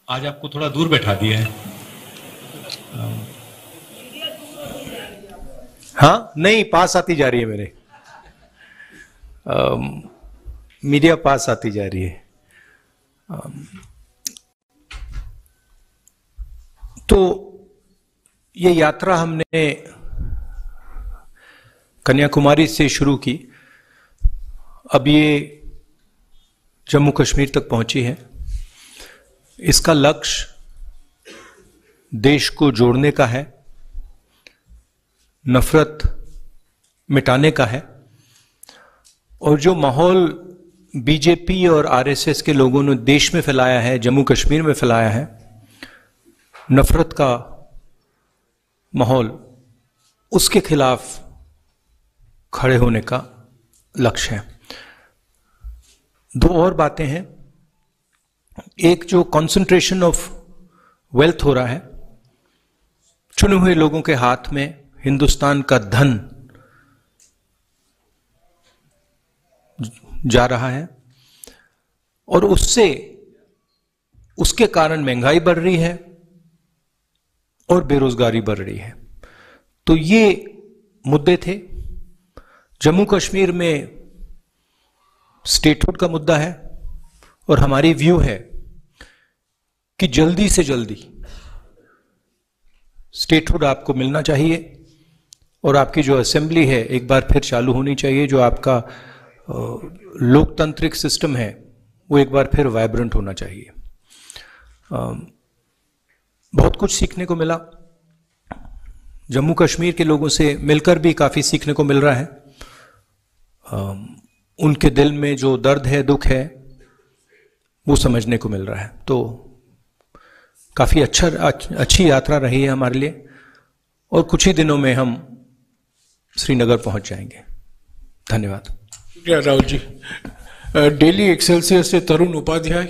आज आपको थोड़ा दूर बैठा दिया है। हाँ, नहीं, पास आती जा रही है मेरे, मीडिया पास आती जा रही है। तो ये यात्रा हमने कन्याकुमारी से शुरू की, अब ये जम्मू कश्मीर तक पहुंची है। इसका लक्ष्य देश को जोड़ने का है, नफरत मिटाने का है, और जो माहौल बीजेपी और आरएसएस के लोगों ने देश में फैलाया है, जम्मू कश्मीर में फैलाया है, नफरत का माहौल, उसके खिलाफ खड़े होने का लक्ष्य है। दो और बातें हैं। एक, जो कंसंट्रेशन ऑफ वेल्थ हो रहा है, चुने हुए लोगों के हाथ में हिंदुस्तान का धन जा रहा है, और उसके कारण महंगाई बढ़ रही है और बेरोजगारी बढ़ रही है। तो ये मुद्दे थे। जम्मू कश्मीर में स्टेटहुड का मुद्दा है, और हमारी व्यू है कि जल्दी से जल्दी स्टेटहुड आपको मिलना चाहिए, और आपकी जो असेंबली है एक बार फिर चालू होनी चाहिए। जो आपका लोकतांत्रिक सिस्टम है वो एक बार फिर वाइब्रेंट होना चाहिए। बहुत कुछ सीखने को मिला, जम्मू कश्मीर के लोगों से मिलकर भी काफ़ी सीखने को मिल रहा है। उनके दिल में जो दर्द है, दुख है, वो समझने को मिल रहा है। तो काफ़ी अच्छी यात्रा रही है हमारे लिए, और कुछ ही दिनों में हम श्रीनगर पहुंच जाएंगे। धन्यवाद। शुक्रिया राहुल जी। डेली एक्सेलसियर से तरुण उपाध्याय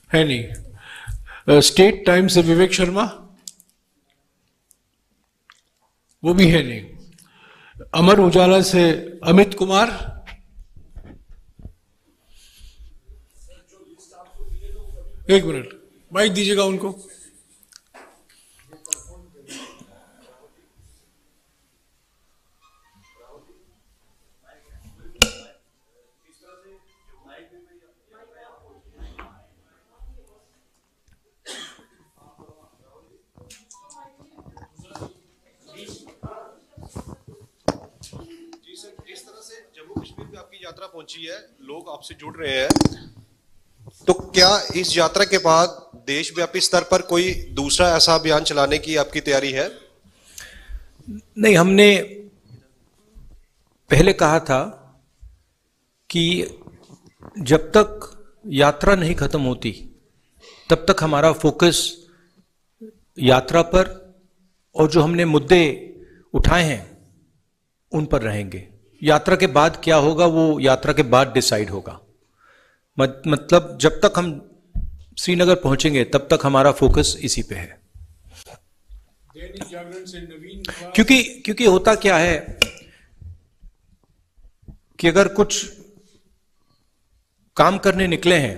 है नहीं। स्टेट टाइम से विवेक शर्मा, वो भी है नहीं। अमर उजाला से अमित कुमार, एक मिनट माइक दीजिएगा उनको। यात्रा पहुंची है, लोग आपसे जुड़ रहे हैं, तो क्या इस यात्रा के बाद देशव्यापी स्तर पर कोई दूसरा ऐसा अभियान चलाने की आपकी तैयारी है? नहीं, हमने पहले कहा था कि जब तक यात्रा नहीं खत्म होती तब तक हमारा फोकस यात्रा पर, और जो हमने मुद्दे उठाए हैं उन पर रहेंगे। यात्रा के बाद क्या होगा वो यात्रा के बाद डिसाइड होगा। मतलब जब तक हम श्रीनगर पहुंचेंगे तब तक हमारा फोकस इसी पे है। क्योंकि होता क्या है कि अगर कुछ काम करने निकले हैं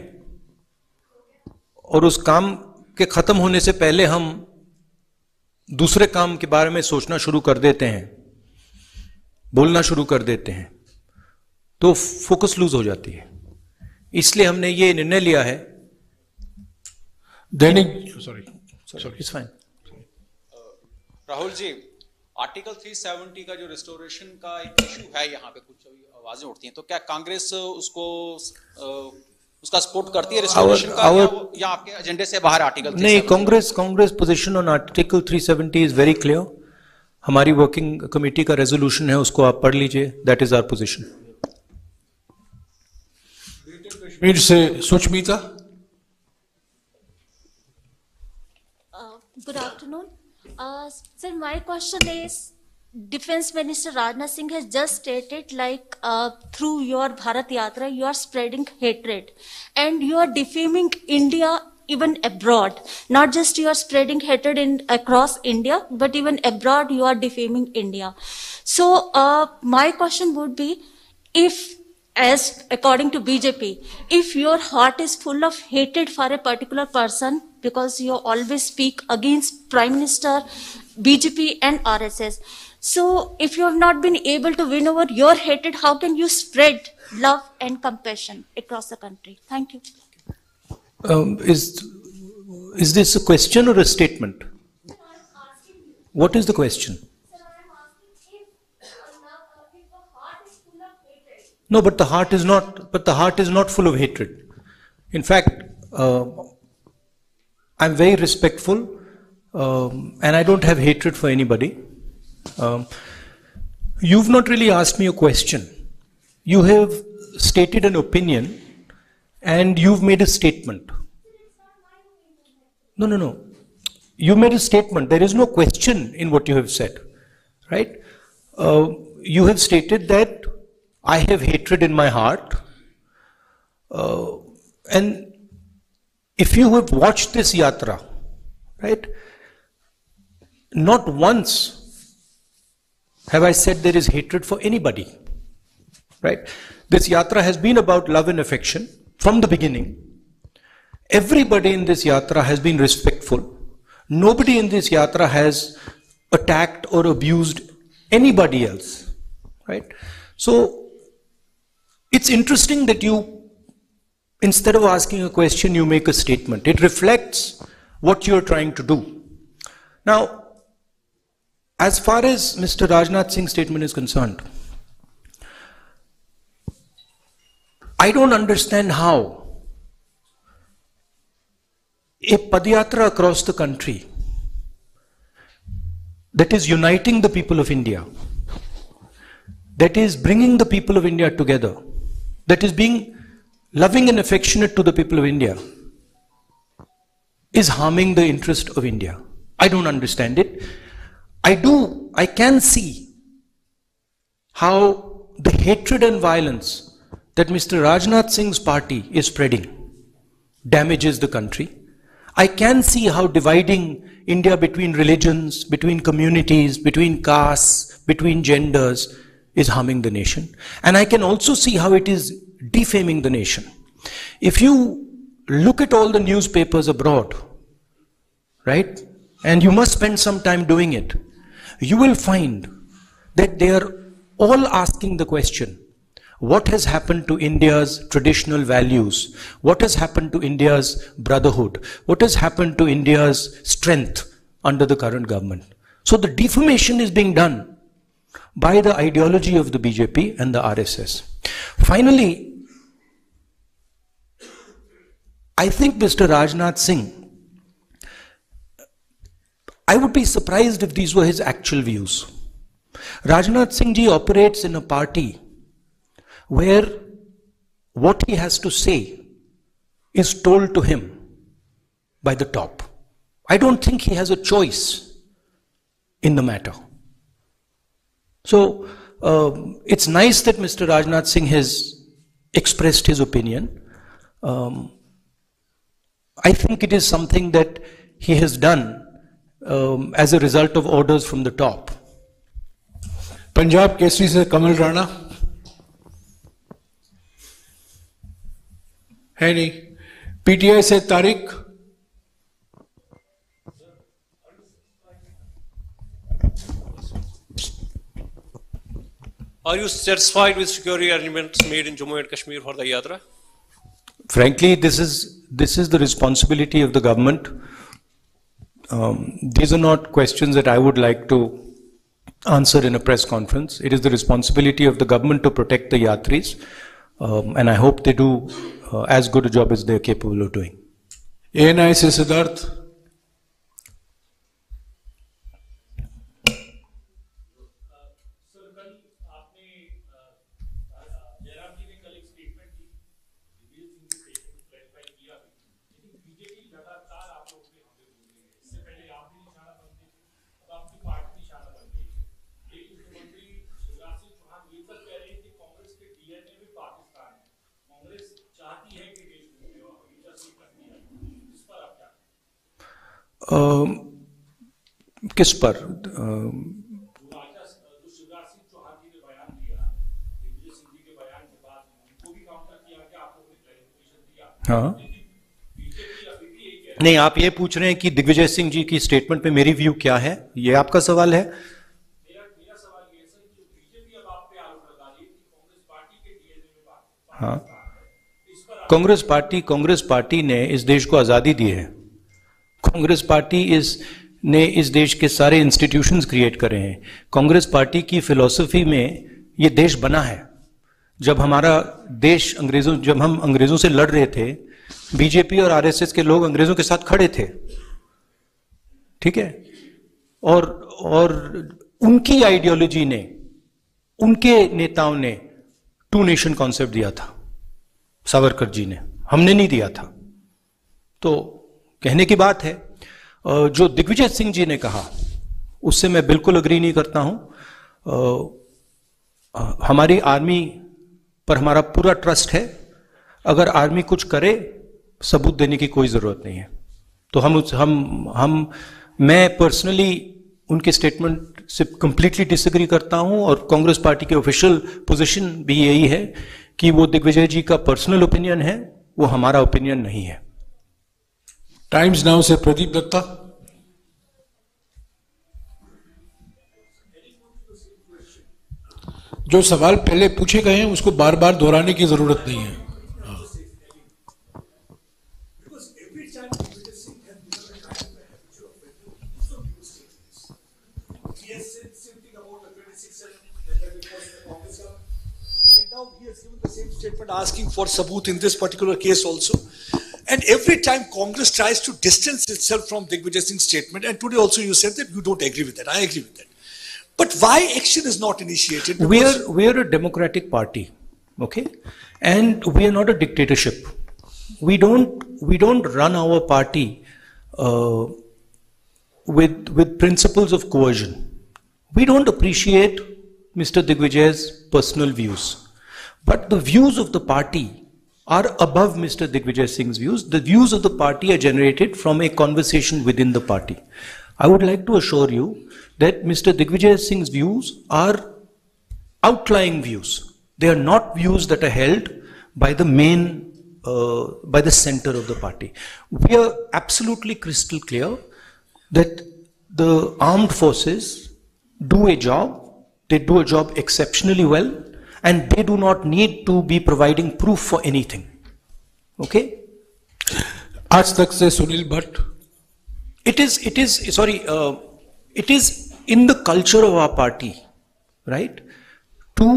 और उस काम के खत्म होने से पहले हम दूसरे काम के बारे में सोचना शुरू कर देते हैं, बोलना शुरू कर देते हैं, तो फोकस लूज हो जाती है। इसलिए हमने ये निर्णय लिया है। दैनिक sorry it's fine. Rahul ji, article 370 का जो रिस्टोरेशन का एक इशू है, यहाँ पे कुछ आवाजें उठती हैं, तो क्या कांग्रेस उसका सपोर्ट करती है रिस्टोरेशन का, या आपके एजेंडे से बाहर आर्टिकल 370? नहीं, Congress position on article 370 is very clear. हमारी वर्किंग कमेटी का रेजोल्यूशन है, उसको आप पढ़ लीजिए। That is our position. Kashmir से Sushmita. Good afternoon. Sir, my question is, Defense Minister Rajnath Singh has just stated through your Bharat Yatra, you are spreading hatred and you are defaming India even abroad. Not just you are spreading hatred across India, but even abroad you are defaming India. So my question would be, if as according to BJP, if your heart is full of hatred for a particular person because you always speak against Prime Minister, BJP and RSS, so if you have not been able to win over your hatred, how can you spread love and compassion across the country? Thank you. Is this a question or a statement? What is the question? No, but the heart is not. But the heart is not full of hatred. In fact, I'm very respectful, and I don't have hatred for anybody. You've not really asked me a question. You have stated an opinion, and you've made a statement. No. You made a statement. There is no question in what you have said, right? You have stated that I have hatred in my heart, and if you have watched this yatra, right, not once have I said there is hatred for anybody, right? This yatra has been about love and affection from the beginning. Everybody in this yatra has been respectful. Nobody in this yatra has attacked or abused anybody else, right? So it's interesting that you, instead of asking a question, you make a statement. It reflects what you're trying to do. Now, as far as Mr. Rajnath Singh's statement is concerned, I don't understand how a Padyatra across the country that is uniting the people of India, that is bringing the people of India together, that is being loving and affectionate to the people of India, is harming the interest of India. I don't understand it. I can see how the hatred and violence that Mr. Rajnath Singh's party is spreading damages the country. I can see how dividing India between religions, between communities, between castes, between genders is harming the nation. And I can also see how it is defaming the nation. If you look at all the newspapers abroad, right, and you must spend some time doing it, you will find that they are all asking the question, what has happened to India's traditional values? What has happened to India's brotherhood? What has happened to India's strength under the current government? So the defamation is being done by the ideology of the BJP and the RSS. Finally, I think Mr. Rajnath Singh, I would be surprised if these were his actual views. Rajnath Singh ji operates in a party where what he has to say is told to him by the top. I don't think he has a choice in the matter. So it's nice that Mr. Rajnath Singh has expressed his opinion. I think it is something that he has done as a result of orders from the top. Punjab Kesari से कमल राणा है नहीं, PTI से Tariq, Are you satisfied with security arrangements made in Jammu and Kashmir for the yatra? Frankly, this is the responsibility of the government. These are not questions that I would like to answer in a press conference. It is the responsibility of the government to protect the yatris, and I hope they do as good a job as they are capable of doing. ANI से सिद्धार्थ, किस पर? हाँ, नहीं, आप ये पूछ रहे हैं कि दिग्विजय सिंह जी की स्टेटमेंट पे मेरी व्यू क्या है, ये आपका सवाल है? हाँ, कांग्रेस पार्टी ने इस देश को आजादी दी है। कांग्रेस पार्टी ने इस देश के सारे इंस्टीट्यूशंस क्रिएट करे हैं। कांग्रेस पार्टी की फिलॉसफी में ये देश बना है। जब हमारा देश जब हम अंग्रेजों से लड़ रहे थे, बीजेपी और आरएसएस के लोग अंग्रेजों के साथ खड़े थे, ठीक है, और उनकी आइडियोलॉजी ने, उनके नेताओं ने टू नेशन कॉन्सेप्ट दिया था, सावरकर जी ने, हमने नहीं दिया था। तो कहने की बात है, जो दिग्विजय सिंह जी ने कहा उससे मैं बिल्कुल अग्री नहीं करता हूं। हमारी आर्मी पर हमारा पूरा ट्रस्ट है। अगर आर्मी कुछ करे, सबूत देने की कोई जरूरत नहीं है। तो मैं पर्सनली उनके स्टेटमेंट से कंप्लीटली डिसएग्री करता हूं, और कांग्रेस पार्टी की ऑफिशियल पोजीशन भी यही है कि वो दिग्विजय जी का पर्सनल ओपिनियन है, वो हमारा ओपिनियन नहीं है। टाइम्स नाउ से प्रदीप दत्ता। जो सवाल पहले पूछे गए हैं उसको बार बार दोहराने की जरूरत नहीं है। Statement asking for sabut in this particular case also, and every time Congress tries to distance itself from Digvijay Singh's statement, and today also you said that you don't agree with that. I agree with that, but why action is not initiated? We are a democratic party, okay, and we are not a dictatorship. We don't run our party with principles of coercion. We don't appreciate Mr. Digvijay's personal views. But the views of the party are above Mr. Digvijay Singh's views. The views of the party are generated from a conversation within the party. I would like to assure you that Mr. Digvijay Singh's views are outlying views. They are not views that are held by the by the center of the party. We are absolutely crystal clear that the armed forces do a job. They do a job exceptionally well. And they do not need to be providing proof for anything. Okay? आज तक से Sunil Bhatt. It is in the culture of our party, right, to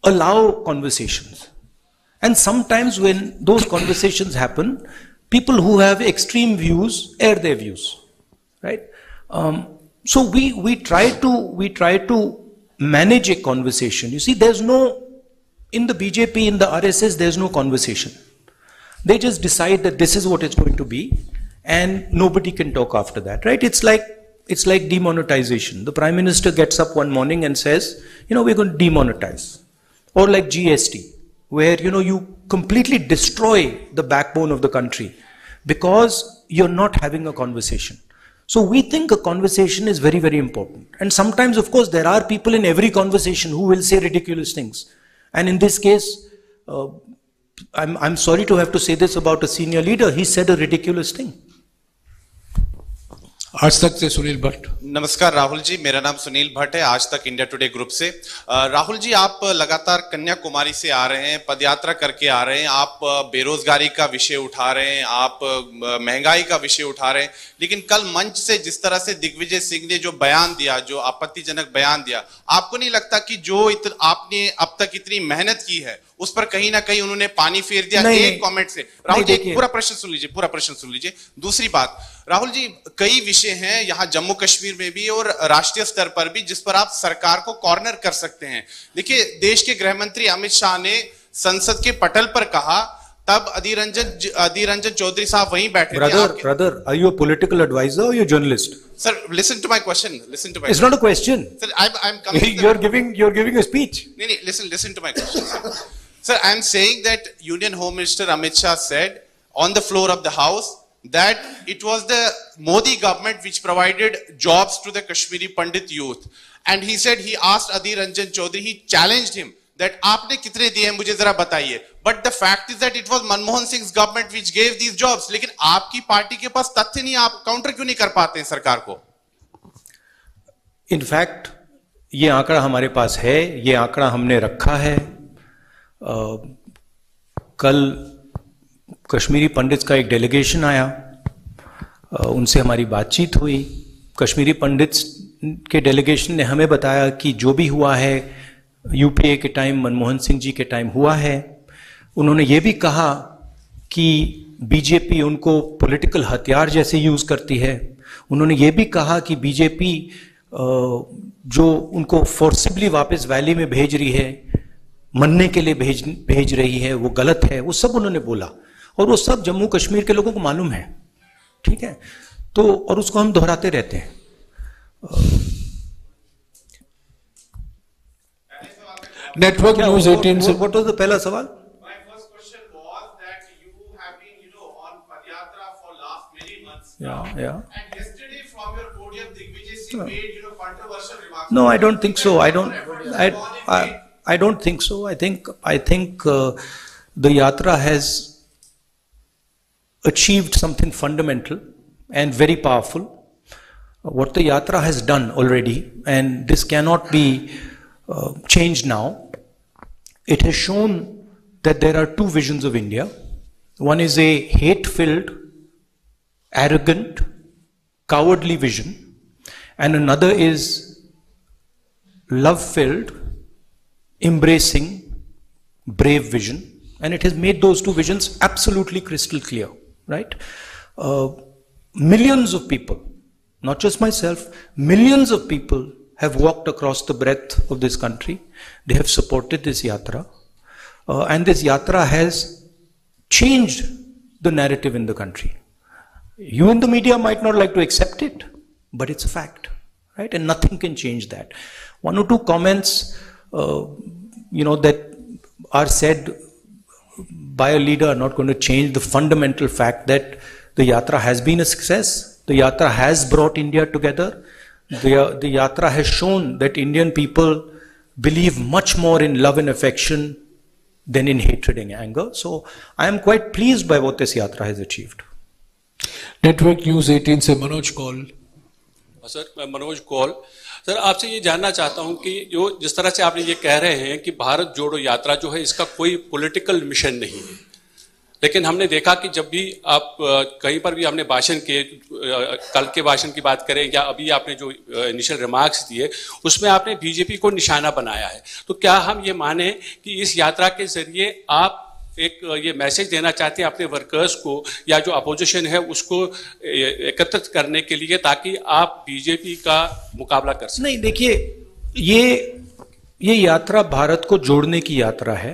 allow conversations. And sometimes when those conversations happen, people who have extreme views air their views, right? So we try to manage a conversation. You see, in the BJP, in the RSS, there's no conversation. They just decide that this is what it's going to be, and nobody can talk after that, right? It's like demonetization. The Prime Minister gets up one morning and says, we're going to demonetize. Or like GST, where, you completely destroy the backbone of the country because you're not having a conversation. So we think a conversation is very, very important. And sometimes, of course, there are people in every conversation who will say ridiculous things. And in this case, I'm sorry to have to say this about a senior leader. He said a ridiculous thing. आज तक से सुनील भट्ट। नमस्कार राहुल जी, मेरा नाम सुनील भट्ट है, आज तक India today group से। राहुल जी, आप लगातार कन्याकुमारी से आ रहे हैं, पदयात्रा करके आ रहे हैं, आप बेरोजगारी का विषय उठा रहे हैं, आप महंगाई का विषय उठा रहे हैं, लेकिन कल मंच से जिस तरह से दिग्विजय सिंह ने जो बयान दिया, जो आपत्तिजनक बयान दिया, आपको नहीं लगता कि जो आपने अब तक इतनी मेहनत की है उस पर कहीं ना कहीं उन्होंने पानी फेर दिया? एक कमेंट से। राहुल जी, पूरा प्रश्न सुन लीजिए। दूसरी बात, राहुल जी, कई विषय हैं यहाँ जम्मू कश्मीर में भी और राष्ट्रीय स्तर पर भी जिस पर आप सरकार को कॉर्नर कर सकते हैं। देखिए, देश के गृह मंत्री अमित शाह ने संसद के पटल पर कहा, तब अधीर रंजन चौधरी साहब वहीं बैठे थे। Brother, are you a political advisor or you a journalist? Sir, listen to my question. It's not a question. Sir, I'm coming. You're giving a speech. No, listen to my question, sir. Sir, I'm saying that Union Home Minister Amit Shah said on the floor of the House that it was the Modi government which provided jobs to the Kashmiri Pandit youth. And he said he asked Adhir Ranjan Chaudhary, he challenged him that आपने कितने दिए हैं मुझे जरा बताइए, but the fact is that it was Manmohan Singh government which gave these jobs. लेकिन आपकी party के पास तथ्य नहीं, आप काउंटर क्यों नहीं कर पाते हैं सरकार को? इनफैक्ट ये आंकड़ा हमारे पास है, ये आंकड़ा हमने रखा है। कल कश्मीरी पंडित्स का एक डेलीगेशन आया, उनसे हमारी बातचीत हुई। कश्मीरी पंडित्स के डेलीगेशन ने हमें बताया कि जो भी हुआ है यूपीए के टाइम, मनमोहन सिंह जी के टाइम हुआ है। उन्होंने ये भी कहा कि बीजेपी उनको पॉलिटिकल हथियार जैसे यूज करती है। उन्होंने ये भी कहा कि बीजेपी जो उनको फोर्सिबली वापस वैली में भेज रही है, मरने के लिए भेज रही है, वो गलत है। वो सब उन्होंने बोला और वो सब जम्मू कश्मीर के लोगों को मालूम है, ठीक है। तो और उसको हम दोहराते रहते हैं। नेटवर्क न्यूज 18 से व्हाट वाज द पहला सवाल? My first question was that you have been, on Padyatra for last many months. Yeah. And yesterday from your podium, Digvijay Singh made, controversial remarks. No, I don't think so. I don't think so. I think the yatra has achieved something fundamental and very powerful. What the yatra has done already, and this cannot be changed now. It has shown that there are two visions of India. One is a hate-filled, arrogant, cowardly vision, and another is love-filled, embracing, brave vision. And it has made those two visions absolutely crystal clear, right? Millions of people, not just myself, millions of people have walked across the breadth of this country. They have supported this yatra. And this yatra has changed the narrative in the country. You in the media might not like to accept it, but it's a fact, right? And nothing can change that. One or two comments, that are said by a leader are not going to change the fundamental fact that the yatra has been a success. The yatra has brought India together. The yatra has shown that Indian people believe much more in love and affection than in hatred and anger. So I am quite pleased by what this yatra has achieved. Network news 18 से Manoj Kaul. Sir, मैं Manoj Kaul. Sir, आपसे ये जानना चाहता हूं कि जो जिस तरह से आपने ये कह रहे हैं कि भारत जोड़ो यात्रा जो है इसका कोई पॉलिटिकल मिशन नहीं है, लेकिन हमने देखा कि जब भी आप कहीं पर भी हमने भाषण किए, कल के भाषण की बात करें या अभी आपने जो इनिशियल रिमार्क्स दिए उसमें आपने बीजेपी को निशाना बनाया है। तो क्या हम ये माने कि इस यात्रा के जरिए आप एक ये मैसेज देना चाहते हैं अपने वर्कर्स को या जो अपोजिशन है उसको एकत्रित करने के लिए ताकि आप बीजेपी का मुकाबला कर सकें? नहीं, देखिए, ये यात्रा भारत को जोड़ने की यात्रा है।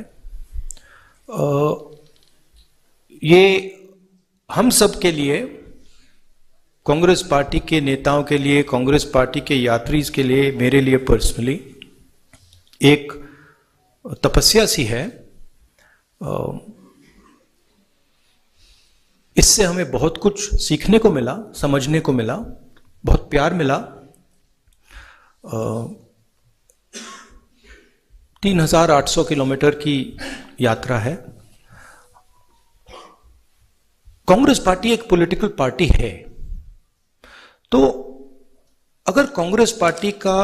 ये हम सब के लिए, कांग्रेस पार्टी के नेताओं के लिए, कांग्रेस पार्टी के यात्रीज के लिए, मेरे लिए पर्सनली एक तपस्या सी है। इससे हमें बहुत कुछ सीखने को मिला, समझने को मिला, बहुत प्यार मिला। 3,800 किलोमीटर की यात्रा है। कांग्रेस पार्टी एक पॉलिटिकल पार्टी है, तो अगर कांग्रेस पार्टी का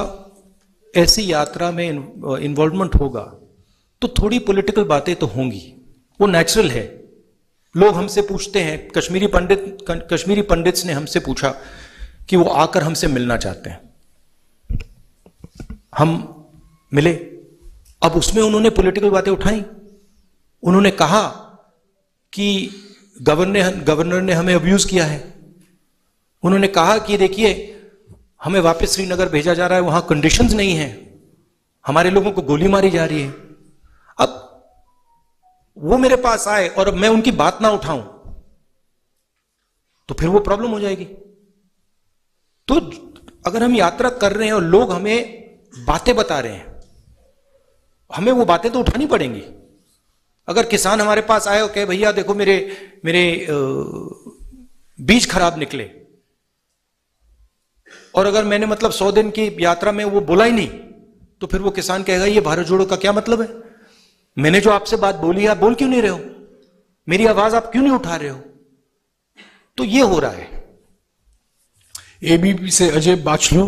ऐसी यात्रा में इन्वॉल्वमेंट होगा तो थोड़ी पॉलिटिकल बातें तो होंगी, वो नेचुरल है। लोग हमसे पूछते हैं, कश्मीरी पंडित्स ने हमसे पूछा कि वो आकर हमसे मिलना चाहते हैं, हम मिले। अब उसमें उन्होंने पॉलिटिकल बातें उठाई। उन्होंने कहा कि गवर्नर ने हमें अब्यूज किया है। उन्होंने कहा कि देखिए, हमें वापस श्रीनगर भेजा जा रहा है, वहां कंडीशंस नहीं है, हमारे लोगों को गोली मारी जा रही है। अब वो मेरे पास आए और अब मैं उनकी बात ना उठाऊं तो फिर वो प्रॉब्लम हो जाएगी। तो अगर हम यात्रा कर रहे हैं और लोग हमें बातें बता रहे हैं, हमें वो बातें तो उठानी पड़ेंगी। अगर किसान हमारे पास आए और कहे भैया देखो मेरे बीज खराब निकले, और अगर मैंने 100 दिन की यात्रा में वो बोला ही नहीं, तो फिर वो किसान कहेगा ये भारत जोड़ो का क्या मतलब है। मैंने जो आपसे बात बोली आप बोल क्यों नहीं रहे हो? मेरी आवाज आप क्यों नहीं उठा रहे हो? तो ये हो रहा है। एबीपी से अजय बाचलो।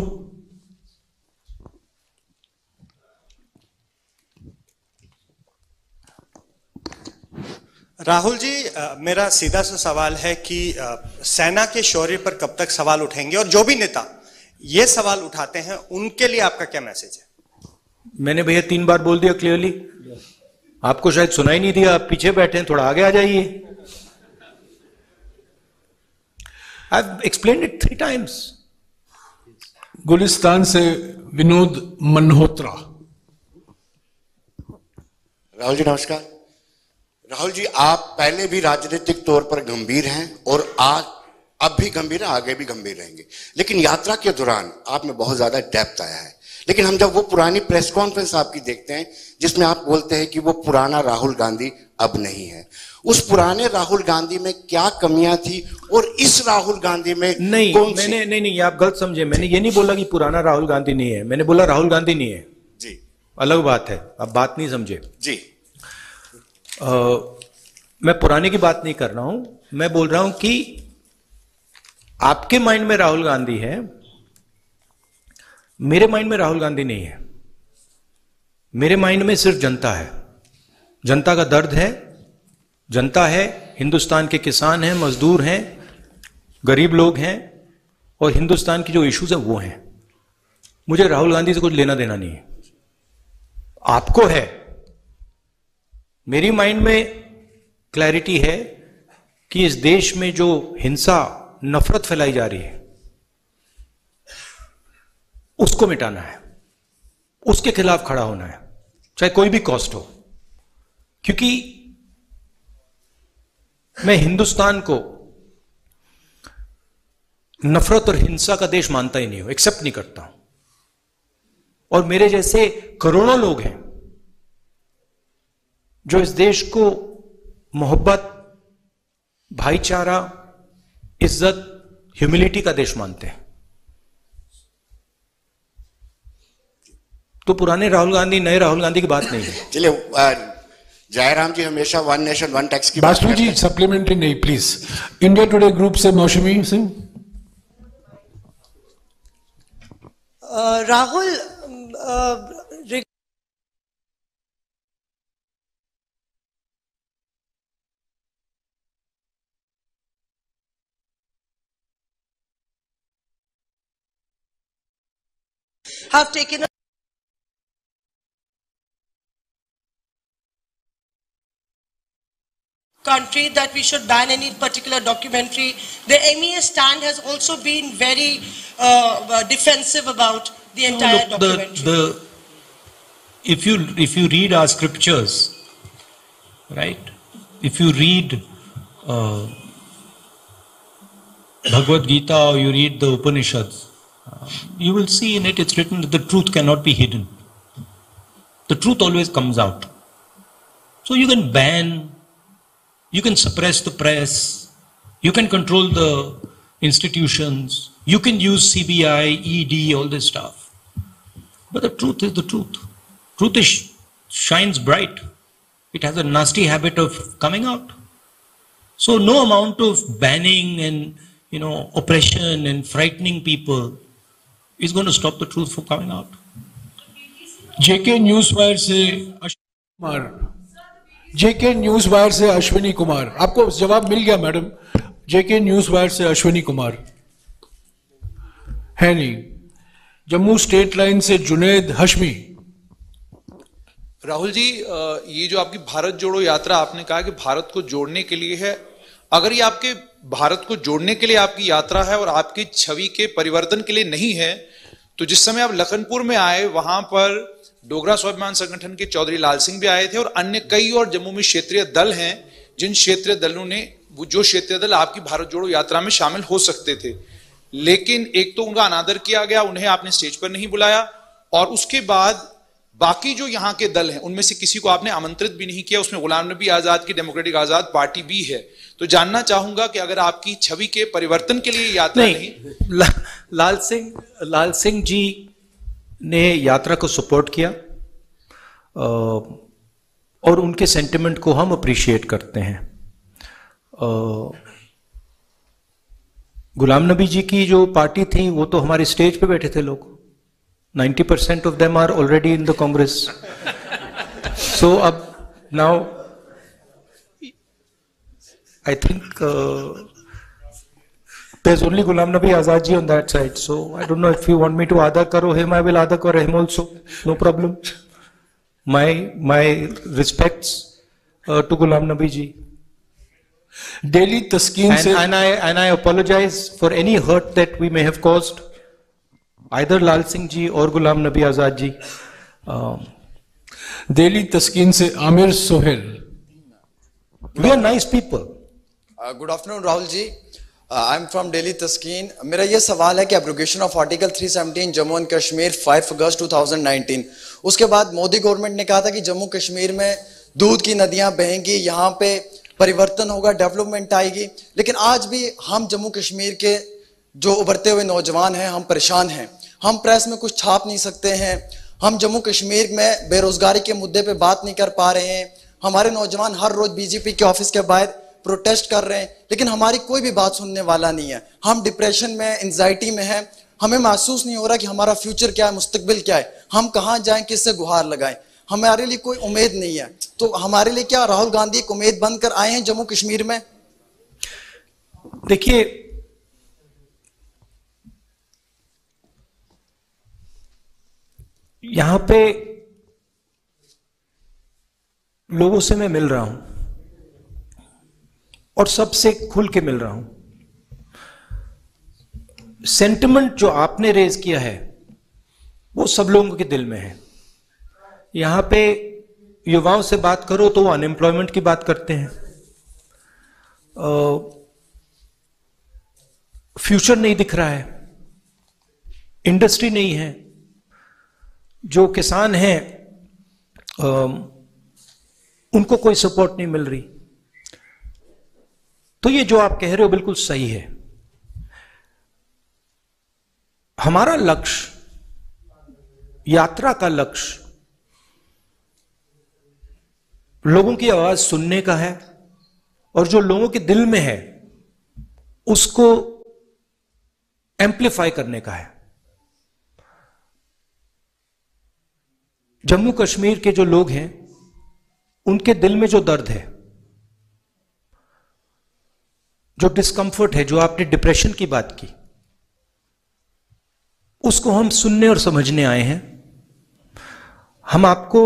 राहुल जी, मेरा सीधा सा सवाल है कि सेना के शौर्य पर कब तक सवाल उठेंगे, और जो भी नेता ये सवाल उठाते हैं उनके लिए आपका क्या मैसेज है? मैंने भैया 3 बार बोल दिया क्लियरली, आपको शायद सुनाई नहीं दिया, आप पीछे बैठे हैं, थोड़ा आगे आ जाइए। I've explained it 3 times. Gulistan से विनोद मल्होत्रा। राहुल जी नमस्कार। राहुल जी, आप पहले भी राजनीतिक तौर पर गंभीर हैं और आज अब भी गंभीर हैं, आगे भी गंभीर रहेंगे, लेकिन यात्रा के दौरान आप में बहुत ज्यादा डेप्थ आया है। लेकिन हम जब वो पुरानी प्रेस कॉन्फ्रेंस आपकी देखते हैं जिसमें आप बोलते हैं कि वो पुराना राहुल गांधी अब नहीं है, उस पुराने राहुल गांधी में क्या कमियां थी और इस राहुल गांधी में नहीं, नहीं, आप गलत समझे। मैंने ये नहीं बोला कि पुराना राहुल गांधी नहीं है, मैंने बोला राहुल गांधी नहीं है जी, अलग बात है, आप बात नहीं समझे जी। मैं पुराने की बात नहीं कर रहा हूं, मैं बोल रहा हूं कि आपके माइंड में राहुल गांधी है, मेरे माइंड में राहुल गांधी नहीं है। मेरे माइंड में सिर्फ जनता है, जनता का दर्द है, जनता है, हिंदुस्तान के किसान हैं, मजदूर हैं, गरीब लोग हैं, और हिंदुस्तान की जो इश्यूज हैं वो हैं। मुझे राहुल गांधी से कुछ लेना देना नहीं है, आपको है। मेरी माइंड में क्लैरिटी है कि इस देश में जो हिंसा, नफरत फैलाई जा रही है उसको मिटाना है, उसके खिलाफ खड़ा होना है, चाहे कोई भी कॉस्ट हो। क्योंकि मैं हिंदुस्तान को नफरत और हिंसा का देश मानता ही नहीं हूं, एक्सेप्ट नहीं करता हूं। और मेरे जैसे करोड़ों लोग हैं जो इस देश को मोहब्बत, भाईचारा, इज्जत, ह्यूमिलिटी का देश मानते हैं। तो पुराने राहुल गांधी, नए राहुल गांधी की बात नहीं है। चलिए, जयराम जी हमेशा 1 नेशन 1 टैक्स की बात बासु जी सप्लीमेंट्री नहीं प्लीज। इंडिया टुडे ग्रुप से मौसमी Singh. Rahul, have taken a country that we should ban any particular documentary. The MEA stand has also been very defensive about the entire documentary. If you read our scriptures, right? If you read Bhagavad Gita or you read the Upanishads, you will see in it, it's written that the truth cannot be hidden. The truth always comes out. So you can ban, you can suppress the press, you can control the institutions, you can use CBI, ED, all this stuff. But the truth is the truth. Truth shines bright. It has a nasty habit of coming out. So no amount of banning and oppression and frightening people is going to stop the truth from coming out. JK news wire से Ashwini Kumar. JK news wire से अश्विनी कुमार, आपको जवाब मिल गया madam. जेके news wire से अश्विनी कुमार है नहीं। Jammu state line से जुनैद हशमी। राहुल जी, ये जो आपकी भारत जोड़ो यात्रा, आपने कहा कि भारत को जोड़ने के लिए है। अगर ये आपके भारत को जोड़ने के लिए आपकी यात्रा है और आपकी छवि के परिवर्तन के लिए नहीं है, तो जिस समय आप लखनपुर में आए वहां पर डोगरा स्वाभिमान संगठन के चौधरी लाल सिंह भी आए थे और अन्य कई और जम्मू में क्षेत्रीय दल हैं, जिन क्षेत्रीय दलों ने, जो क्षेत्रीय दल आपकी भारत जोड़ो यात्रा में शामिल हो सकते थे, लेकिन एक तो उनका अनादर किया गया, उन्हें आपने स्टेज पर नहीं बुलाया, और उसके बाद बाकी जो यहाँ के दल हैं उनमें से किसी को आपने आमंत्रित भी नहीं किया। उसमें गुलाम नबी आजाद की डेमोक्रेटिक आजाद पार्टी भी है। तो जानना चाहूंगा कि अगर आपकी छवि के परिवर्तन के लिए यात्रा नहीं, लाल सिंह जी ने यात्रा को सपोर्ट किया और उनके सेंटिमेंट को हम अप्रिशिएट करते हैं। गुलाम नबी जी की जो पार्टी थी वो तो हमारे स्टेज पे बैठे थे लोग, 90% of them are already in the Congress. So अब now I think there's only Ghulam Nabi Azad ji on that side, so I don't know if you want me to Ada Karo him, I will Ada Karo him also, no problem. My respects to Ghulam Nabi ji. Delhi Taskeen se and I apologize for any hurt that we may have caused either Lal Singh ji or Ghulam Nabi Azad ji. Delhi Taskeen se Amir Sohail. We are nice people. Good afternoon Rahul ji. I am from Delhi Taskeen. मेरा ये सवाल है कि abrogation of article 317 Jammu and Kashmir 5 अगस्त 2019, उसके बाद Modi government ने कहा था कि जम्मू कश्मीर में दूध की नदियां बहेंगी, यहाँ पे परिवर्तन होगा, डेवलपमेंट आएगी, लेकिन आज भी हम जम्मू कश्मीर के जो उभरते हुए नौजवान हैं हम परेशान हैं। हम प्रेस में कुछ छाप नहीं सकते हैं, हम जम्मू कश्मीर में बेरोजगारी के मुद्दे पर बात नहीं कर पा रहे हैं, हमारे नौजवान हर रोज बीजेपी के ऑफिस के बाहर प्रोटेस्ट कर रहे हैं, लेकिन हमारी कोई भी बात सुनने वाला नहीं है। हम डिप्रेशन में, एंजाइटी में हैं, हमें महसूस नहीं हो रहा कि हमारा फ्यूचर क्या है, मुस्तकबिल क्या है, हम कहाँ जाएं, किससे गुहार लगाएं, हमारे लिए कोई उम्मीद नहीं है। तो हमारे लिए क्या राहुल गांधी एक उम्मीद बनकर आए हैं जम्मू कश्मीर में? देखिए, यहां पे लोगों से मैं मिल रहा हूं और सबसे खुल के मिल रहा हूं। सेंटिमेंट जो आपने रेज किया है वो सब लोगों के दिल में है। यहां पे युवाओं से बात करो तो वो अनएम्प्लॉयमेंट की बात करते हैं, फ्यूचर नहीं दिख रहा है, इंडस्ट्री नहीं है, जो किसान हैं उनको कोई सपोर्ट नहीं मिल रही। तो ये जो आप कह रहे हो बिल्कुल सही है। हमारा लक्ष्य, यात्रा का लक्ष्य लोगों की आवाज सुनने का है और जो लोगों के दिल में है उसको एम्प्लीफाई करने का है। जम्मू कश्मीर के जो लोग हैं उनके दिल में जो दर्द है, जो डिस्कंफर्ट है, जो आपने डिप्रेशन की बात की, उसको हम सुनने और समझने आए हैं। हम आपको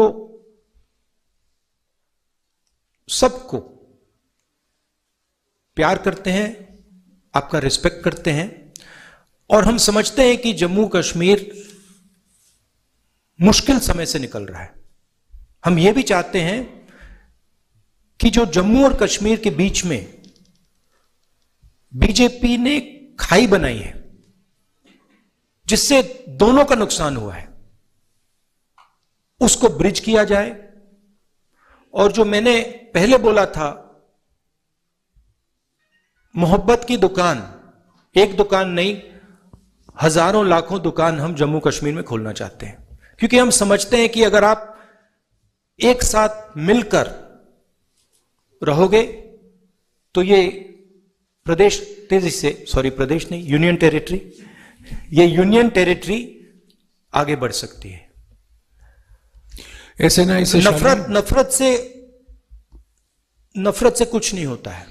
सबको प्यार करते हैं, आपका रिस्पेक्ट करते हैं और हम समझते हैं कि जम्मू कश्मीर मुश्किल समय से निकल रहा है। हम यह भी चाहते हैं कि जो जम्मू और कश्मीर के बीच में बीजेपी ने खाई बनाई है जिससे दोनों का नुकसान हुआ है, उसको ब्रिज किया जाए। और जो मैंने पहले बोला था, मोहब्बत की दुकान, एक दुकान नहीं, हजारों लाखों दुकान हम जम्मू कश्मीर में खोलना चाहते हैं, क्योंकि हम समझते हैं कि अगर आप एक साथ मिलकर रहोगे तो ये प्रदेश तेजी से, सॉरी प्रदेश नहीं, यूनियन टेरिटरी, ये यूनियन टेरिटरी आगे बढ़ सकती है। ऐसे ना इसे नफरत से कुछ नहीं होता है,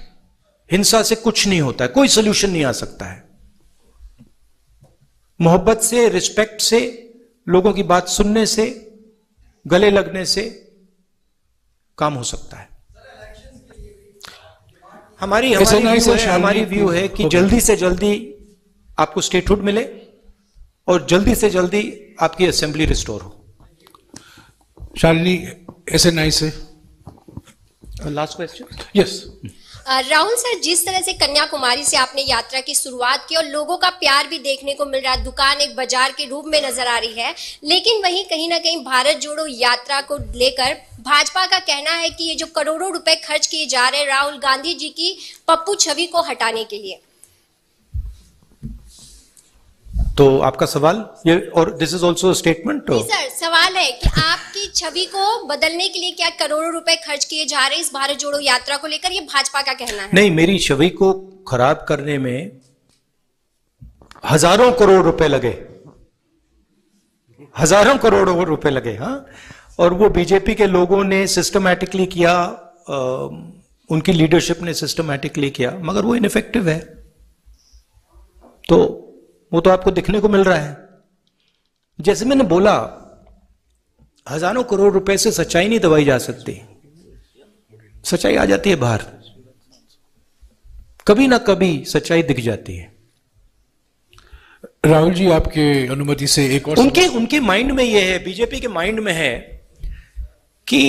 हिंसा से कुछ नहीं होता है, कोई सोल्यूशन नहीं आ सकता है। मोहब्बत से, रिस्पेक्ट से, लोगों की बात सुनने से, गले लगने से काम हो सकता है। हमारी व्यू है कि जल्दी से जल्दी आपको स्टेटहुड मिले और जल्दी से जल्दी आपकी असेंबली रिस्टोर हो। शालिनी, ऐसे नाइस है। Last question. Yes Rahul sir, जिस तरह से कन्याकुमारी से आपने यात्रा की शुरुआत की और लोगों का प्यार भी देखने को मिल रहा है, दुकान एक बाजार के रूप में नजर आ रही है, लेकिन वहीं कहीं ना कहीं भारत जोड़ो यात्रा को लेकर भाजपा का कहना है कि ये जो करोड़ों रुपए खर्च किए जा रहे हैं राहुल गांधी जी की पप्पू छवि को हटाने के लिए। तो आपका सवाल ये, और this is also statement. Sir सवाल है कि आपकी छवि को बदलने के लिए क्या करोड़ों रुपए खर्च किए जा रहे हैं इस भारत जोड़ो यात्रा को लेकर, ये भाजपा का कहना है? नहीं, मेरी छवि को खराब करने में हजारों करोड़ रुपए लगे, हजारों करोड़ रुपए लगे। हाँ, और वो बीजेपी के लोगों ने सिस्टमैटिकली किया, उनकी लीडरशिप ने सिस्टमैटिकली किया, मगर वो इनइफेक्टिव है। तो वो तो आपको दिखने को मिल रहा है। जैसे मैंने बोला, हजारों करोड़ रुपए से सच्चाई नहीं दबाई जा सकती, सच्चाई आ जाती है बाहर, कभी ना कभी सच्चाई दिख जाती है। राहुल जी, आपके अनुमति से एक और उनके माइंड में यह है, बीजेपी के माइंड में है कि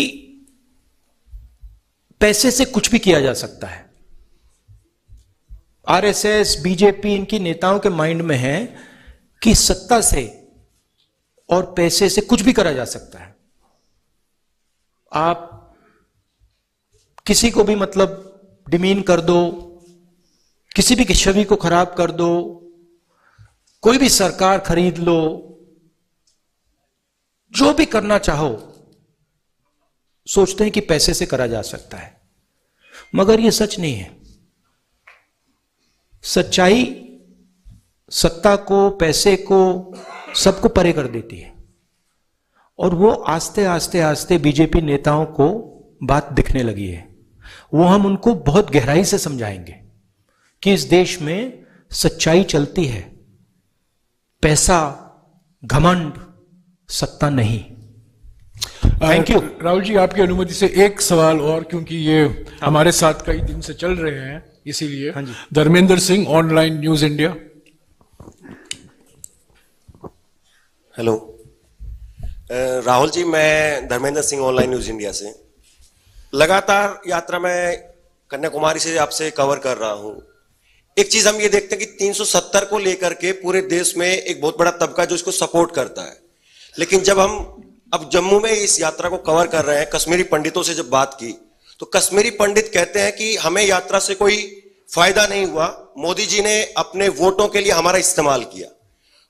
पैसे से कुछ भी किया जा सकता है। आरएसएस, बीजेपी, इनकी नेताओं के माइंड में है कि सत्ता से और पैसे से कुछ भी करा जा सकता है। आप किसी को भी मतलब डिमीन कर दो, किसी भी छवि को खराब कर दो, कोई भी सरकार खरीद लो, जो भी करना चाहो, सोचते हैं कि पैसे से करा जा सकता है, मगर यह सच नहीं है। सच्चाई सत्ता को, पैसे को, सबको परे कर देती है, और वो आस्ते आस्ते आस्ते बीजेपी नेताओं को बात दिखने लगी है। वो हम उनको बहुत गहराई से समझाएंगे कि इस देश में सच्चाई चलती है, पैसा, घमंड, सत्ता नहीं। Thank you. राहुल जी, आपकी अनुमति से एक सवाल और, क्योंकि ये हमारे साथ कई दिन से चल रहे हैं, इसीलिए। हाँ जी। Dharmendra Singh, online news India. Hello Rahul ji, मैं Dharmendra Singh, online news India से। लगातार यात्रा में कन्याकुमारी से आपसे कवर कर रहा हूं। एक चीज हम ये देखते हैं कि 370 को लेकर के पूरे देश में एक बहुत बड़ा तबका जो इसको सपोर्ट करता है, लेकिन जब हम अब जम्मू में इस यात्रा को कवर कर रहे हैं, कश्मीरी पंडितों से जब बात की तो कश्मीरी पंडित कहते हैं कि हमें यात्रा से कोई फायदा नहीं हुआ, मोदी जी ने अपने वोटों के लिए हमारा इस्तेमाल किया।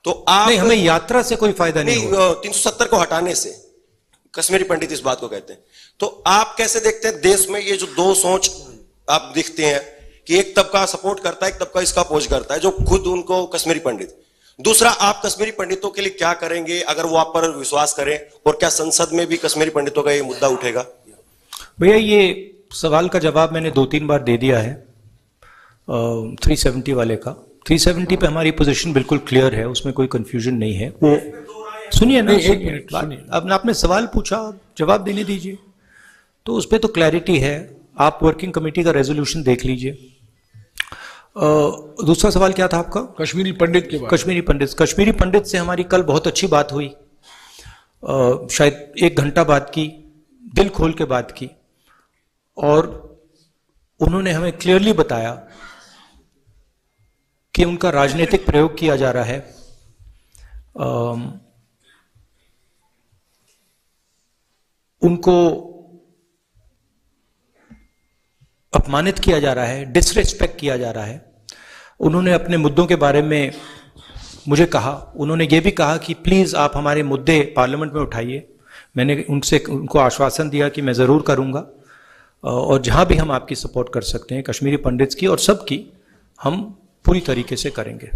तो आप नहीं, हमें यात्रा से कोई फायदा नहीं हुआ। 370 को हटाने से कश्मीरी पंडित इस बात को कहते हैं। तो आप कैसे देखते हैं देश में ये जो दो सोच आप दिखते हैं कि एक तबका सपोर्ट करता है, एक तबका इसका अपोज करता है, जो खुद उनको कश्मीरी पंडित। दूसरा, आप कश्मीरी पंडितों के लिए क्या करेंगे अगर वो आप पर विश्वास करें, और क्या संसद में भी कश्मीरी पंडितों का ये मुद्दा उठेगा? भैया, ये सवाल का जवाब मैंने 2-3 बार दे दिया है 370 वाले का। 370 पे हमारी पोजीशन बिल्कुल क्लियर है, उसमें कोई कंफ्यूजन नहीं है। वो सुनिए ना, एक मिनट, अब आपने सवाल पूछा, जवाब देने दीजिए। तो उस पर तो क्लैरिटी है, आप वर्किंग कमेटी का रेजोल्यूशन देख लीजिए। दूसरा सवाल क्या था आपका? कश्मीरी पंडित के बारे। कश्मीरी पंडित से हमारी कल बहुत अच्छी बात हुई, शायद 1 घंटा बात की, दिल खोल के बात की, और उन्होंने हमें क्लियरली बताया कि उनका राजनीतिक प्रयोग किया जा रहा है, उनको अपमानित किया जा रहा है, डिसरिस्पेक्ट किया जा रहा है। उन्होंने अपने मुद्दों के बारे में मुझे कहा, उन्होंने ये भी कहा कि प्लीज आप हमारे मुद्दे पार्लियामेंट में उठाइए। मैंने उनको आश्वासन दिया कि मैं जरूर करूंगा, और जहां भी हम आपकी सपोर्ट कर सकते हैं, कश्मीरी पंडित्स की और सबकी, हम पूरी तरीके से करेंगे।